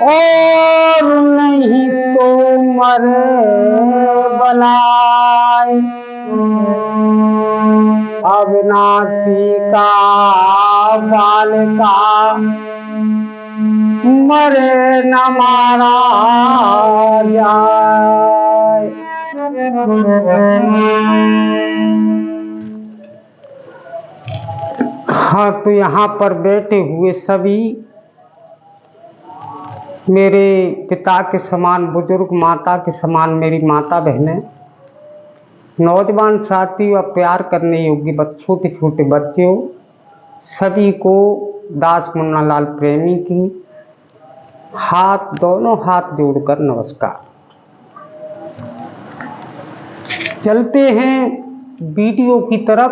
और नहीं तो मरे बलाय। अविनाशी का बाल का मरे न मारा जाए। हाँ, तो यहाँ पर बैठे हुए सभी मेरे पिता के समान बुजुर्ग, माता के समान मेरी माता बहनें, नौजवान साथी और प्यार करने योग्य छोटे छोटे बच्चों, सभी को दास मुन्ना लाल प्रेमी की दोनों हाथ जोड़कर नमस्कार। चलते हैं वीडियो की तरफ।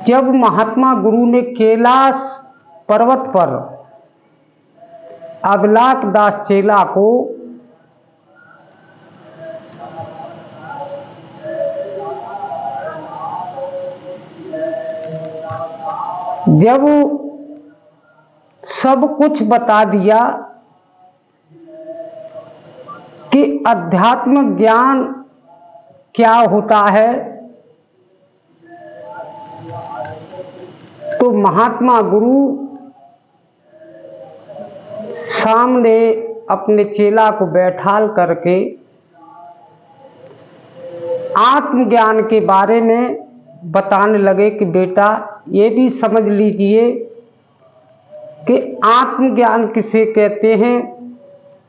जब महात्मा गुरु ने कैलाश पर्वत पर अबलाक दास चेला को जब सब कुछ बता दिया कि अध्यात्म ज्ञान क्या होता है, तो महात्मा गुरु सामने अपने चेला को बैठाल करके आत्मज्ञान के बारे में बताने लगे कि बेटा ये भी समझ लीजिए कि आत्मज्ञान किसे कहते हैं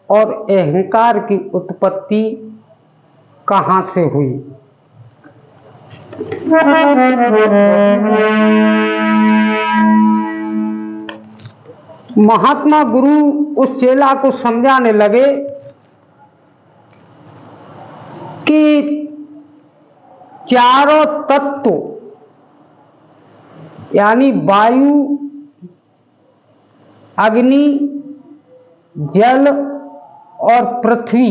और अहंकार की उत्पत्ति कहाँ से हुई। महात्मा गुरु उस चेला को समझाने लगे कि चारों तत्व यानी वायु, अग्नि, जल और पृथ्वी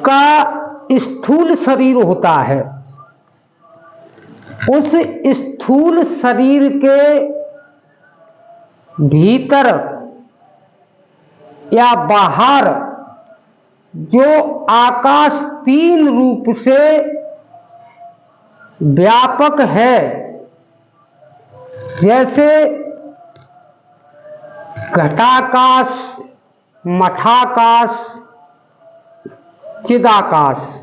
का स्थूल शरीर होता है। उस स्थूल शरीर के भीतर या बाहर जो आकाश तीन रूप से व्यापक है, जैसे घटाकाश, मठाकाश, चिदाकाश।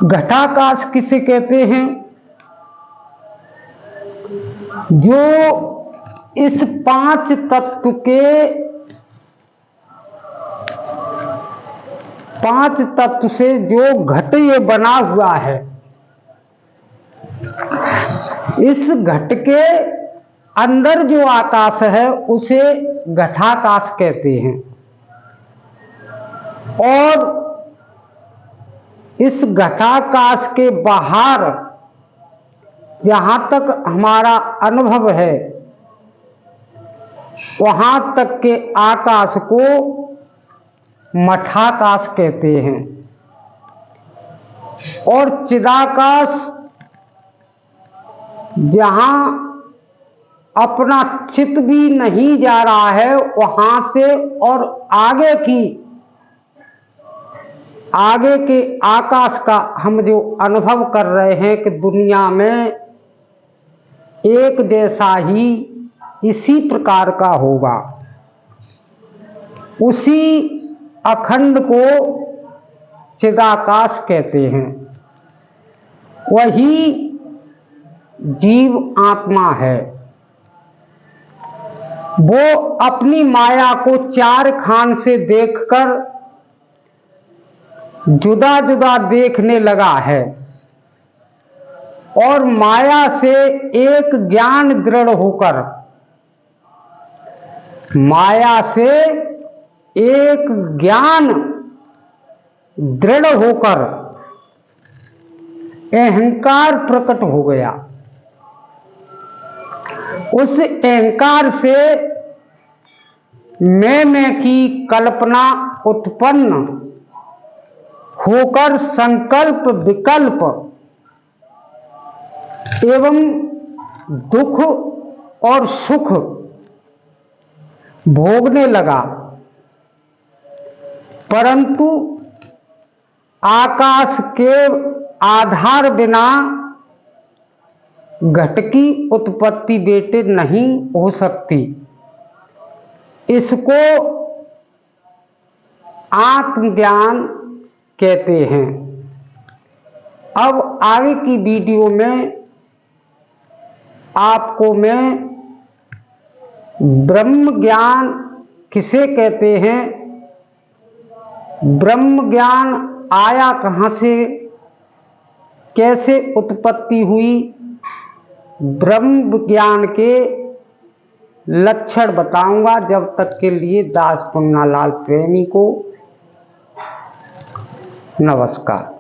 घटाकाश किसे कहते हैं? जो इस पांच तत्व से जो घट ये बना हुआ है, इस घट के अंदर जो आकाश है उसे घटाकाश कहते हैं। और इस घटाकाश के बाहर जहां तक हमारा अनुभव है, वहां तक के आकाश को मठाकाश कहते हैं। और चिदाकाश जहां अपना चित्त भी नहीं जा रहा है, वहां से और आगे के आकाश का हम जो अनुभव कर रहे हैं कि दुनिया में एक जैसा ही इसी प्रकार का होगा, उसी अखंड को चिदाकाश कहते हैं। वही जीव आत्मा है। वो अपनी माया को चार खान से देखकर जुदा जुदा देखने लगा है और माया से एक ज्ञान दृढ़ होकर, माया से एक ज्ञान दृढ़ होकर अहंकार प्रकट हो गया। उस अहंकार से मैं की कल्पना उत्पन्न होकर संकल्प विकल्प एवं दुख और सुख भोगने लगा, परंतु आकाश के आधार बिना घट की उत्पत्ति बेटे नहीं हो सकती। इसको आत्मज्ञान कहते हैं। अब आगे की वीडियो में आपको मैं ब्रह्म ज्ञान किसे कहते हैं, ब्रह्म ज्ञान आया कहाँ से, कैसे उत्पत्ति हुई, ब्रह्म ज्ञान के लक्षण बताऊंगा। जब तक के लिए दास पुन्नालाल प्रेमी को नमस्कार।